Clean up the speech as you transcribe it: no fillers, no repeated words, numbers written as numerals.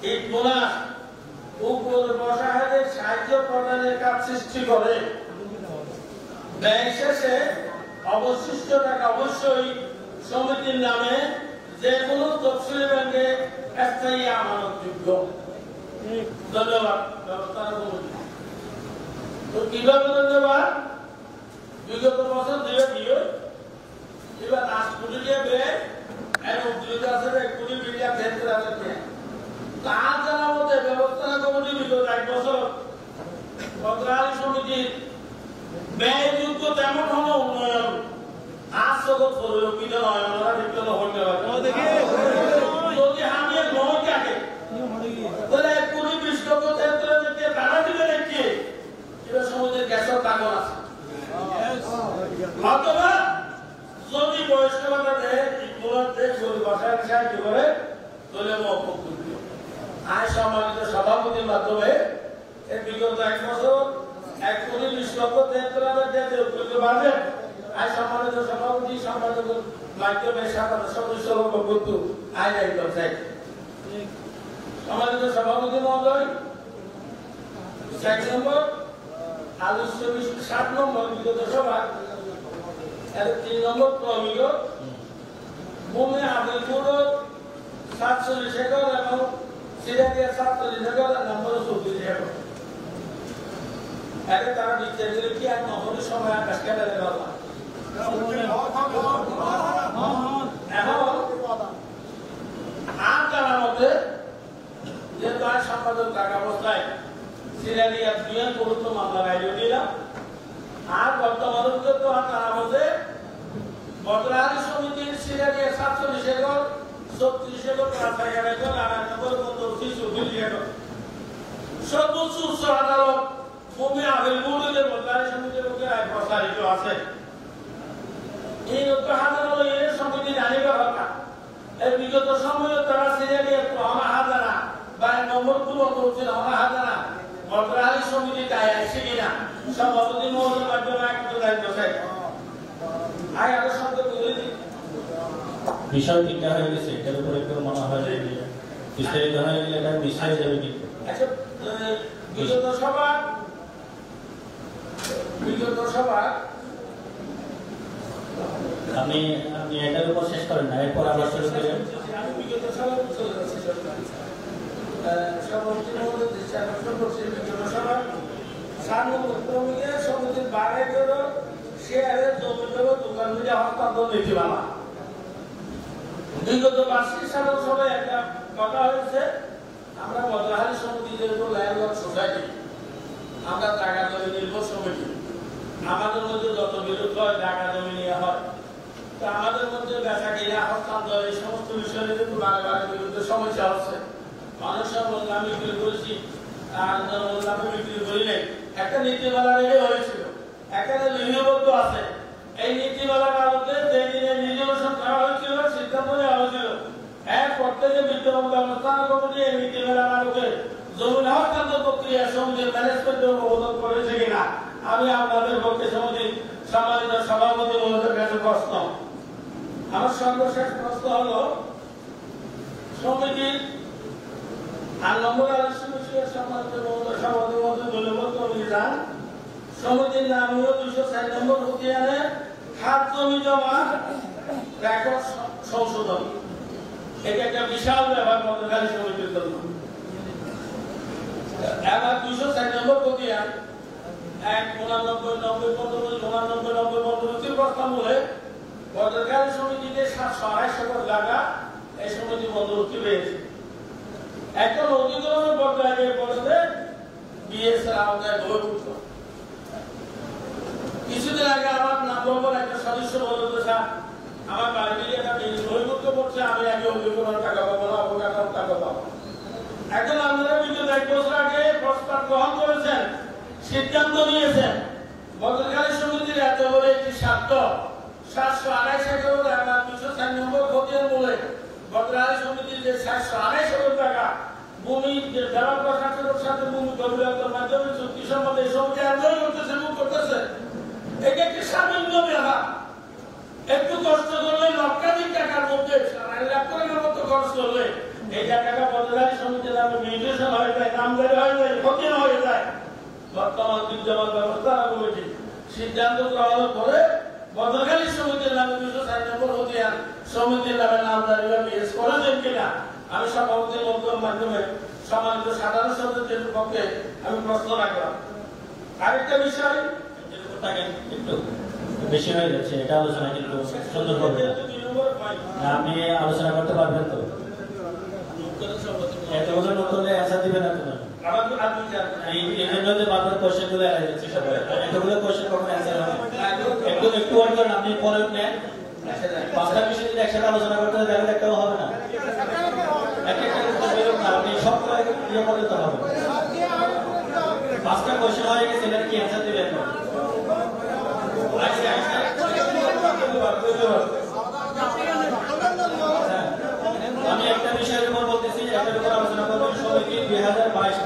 এই বোনাস উপর বসাহারের সাহায্য প্রদানের কাজ সৃষ্টি করে। ব্যয় শেষে অবশিষ্ট টাকা অবশ্যই সমিতির নামে যে কোনো তফসিলি ব্যাংকে স্থায়ী আমানতযোগ্য। ধন্যবাদ। তো কিভাবে ধন্যবাদ? বিগত বছর দিয়ে এবার 8 কোটি টাকা ব্যয় এবং 1 কোটি টাকা ক্ষেত্রে আছে। তার জানার মধ্যে ব্যবস্থাপনা কমিটি বিগত 1 বছর বদরালি সমিতির ব্যয়যোগ্য তেমন হলো উন্নয়ন আজ জগৎ পরিলক্ষিত নয়। আমরা বিজ্ঞান হতে পারে যদি আমি নয় কাকে তাহলে 1 কোটি 20 লক্ষ ক্ষেত্রে যদি তারা দিবে নাকি এটা সমাজের গ্যাসের কাগজ আছে। অথবা যদি বয়স্ক ভাতা দেয় গরিব বাসায় সাহায্য করে তাহলে মহকুব করবে। আয় সম্মানিত সভাপতির মাধ্যমে বিগত 1 বছর 1 কোটি 20 লক্ষ 73,000 বাজে আয় সম্মানিত সভাপতি সম্মানিত মাধ্যমে সদস্য কিন্তু আয় দায়িত্ব চাই। সম্মানিত সভাপতি মহোদয় 1 নম্বর আলোচ্য বিষয় 7 নম্বর বিগত সভা 3 নম্বর প্রমিত ভূমি আদিলপুর 47 একর এবং সিরাজিয়া 47 একর নম্বর 34 একর। আগে তারা দিতে দিলে কি আর নহলে সময় আকাশ কেটে দেবে বাবা। এখন আর জানার মধ্যে যে তার সম্পাদক টাকা অবস্থায় সিরাজিয়া 2 গুরুত্ব মামলা রায় দিলাম। আর বর্তমানে তো আর জানার মধ্যে বদরালি সমিতির সিরাজিয়া 47 একর 36 একর 5 একর 8 নম্বর 34 একর সর্বোচ্চ উচ্চ আদালত ভূমি আদিলপুরের বদরালি সমিতির লোকের আয় প্রসারিত আছে। এই হাজার এর সমিতি জানিবার কথা এই বিগত সময়ে তারা সিরিয়ালিয়া হাজারা বা নম্বর গুলো করছিল হাজারা বদরালি সমিতি দায় আসে কিনা সভাপতি মহোদয়ের মাধ্যমে একটু দায়িত্ব চাই। আয় আরো শব্দ বলে দিই বিষয় ঠিকঠাক হয়ে গেছে। এটার উপর একটু মনে হয় যে বিস্তারিত হয়ে গেলে এটা বিষয় যাবে কিন্তু। আচ্ছা বিগত সভা আপনি এটার উপর শেষ করেন না, এরপর আবার শুরু করেন। আমি বিগত সভা চলে যাচ্ছি সভাপতি মহোদয় দৃষ্টি আকর্ষণ করছি। বিগত সভা 7 নম্বর ক্রমিকে সমিতির 12 একর শেয়ারের জমি দোকান মিলে হস্তান্তর নীতিমালা। বিগত বার্ষিক সাধারণ সভায় একটা কথা হয়েছে আমরা বদরাহালি সমিতি যেহেতু ল্যান্ডলর্ড সোসাইটি আমরা জায়গা জমি নির্ভর সমিতি আমাদের মধ্যে যত বিরোধ হয় জায়গা জমি নেওয়া হয় তো আমাদের মধ্যে বেচা কিনা হস্তান্তর এই সমস্ত বিষয়ে কিন্তু বারে বিরুদ্ধে সমস্যা হচ্ছে। মানুষের বললে আমি বিক্রি করেছি আর আমি বিক্রি করিলে একটা নীতিমালা রেখে হয়েছিল এখানে লিপিবদ্ধ আছে। এই নীতিমালার আলোকে যে দিনে রিজলিউশন করা হয়েছিল সিদ্ধান্ত নেওয়া হয়েছিল প্রত্যেকে বিদ্যমান ব্যবস্থাপনা কমিটি এই নীতিমালার আলোকে জমি হস্তান্তর প্রক্রিয়া সমিতির ম্যানেজমেন্ট অনুমোদন করেছে কিনা আমি আপনাদের পক্ষে সমিতির সম্মানিত সভাপতি মহোদয়ের কাছে প্রশ্ন। আমার সর্বশেষ প্রশ্ন হলো সমিতির 8 নম্বর আলোচ্য বিষয়ের সম্মানিত মহোদয় সভাপতি মহোদয় ধন্যবাদ কমিটি যান সমিতির নাম হলো 204 নম্বর উদ্যানে খাত জমি জমা রেকর্ড সংশোধন। এটা একটা বিশাল ব্যাপার বদরালি সমিতির জন্য। এবার 204 নম্বর উদ্যান 1 প্রস্তাব বলে বদরালি সমিতিতে 728 একর জায়গা এই সমিতি বন্দোবস্ত পেয়েছে। একটা অধিগ্রহণের বদরালি পরিষদে বিএসএর আওতায় বহির্ভূত। কিছুদিন আগে আমার নম্বর একটা সদস্য বলতে স্যার আমার বাড়ি একটা বহির্ভূত করছে আমি আগে অধিগ্রহণের টাকা পাবো না অবকাঠামোর টাকা পাবো। এখন আপনারা বিগত 1 বছর আগে প্রস্তাব গ্রহণ করেছেন সিদ্ধান্ত নিয়েছেন বদরখালী সমিতির এত বড় একটি স্বার্থ 728 একর 204 নম্বর খতিয়ান বলে বদরখালী সমিতির যে 728 একর টাকা ভূমি দেওয়ার প্রশাসনের সাথে ভূমি দখলের মাধ্যমে চুক্তি সম্বন্ধে এই সমিতি আন্দোলন করতেছে মুখ করতেছে। এটা একটি সামান্য ব্যাপার। একটু কষ্ট করলে লক্ষাধিক টাকার মধ্যে 4.5 লাখ টাকার মতো খরচ করলে এই টাকাটা বদরখালী সমিতির মিউটেশন হয়ে যায়, নামজারি হয়ে যায়, ক্ষতি হয়ে যায়। বর্তমান বিদ্যমান ব্যবস্থাপনা কমিটি সিদ্ধান্ত গ্রহণের পরে বদরখালী সমিতির নামে 204 নম্বর অধিয়ান সমিতির নামে নামজারি বা বিএস করা যায় কিনা আমি সভাপতির বক্তব্যের মাধ্যমে সম্মানিত সাধারণ সদস্যদের পক্ষে আমি প্রশ্ন রাখলাম। আরেকটা বিষয় একটু বেশি হয়ে যাচ্ছে, এটা আলোচনা কিন্তু সুন্দর করবে না। আপনি আলোচনা করতে পারবেন তো? এতগুলো নোট করলে অ্যান্সার দিবেন না তোমার। এই জন্য যে বারবার কোশ্চেন গুলো এড়াই যাচ্ছে সবাই। এতগুলো কোশ্চেন কখনো অ্যান্সার হবে না। একটু ওয়ার্ড করেন, আপনি পরে নেন। 5টা বিষয় যদি একসাথে আলোচনা করতে হয় তাহলে একটাও হবে না। আপনি সব ইয়ে করলে তো হবে। 5টা কোশ্চেন হয়ে গেছে, এটার কি অ্যান্সার দিবেন? আমি একটা বিষয়ের উপর বলতেছি, একটা ব্যাপার আলোচনা করবো সবাইকে 2022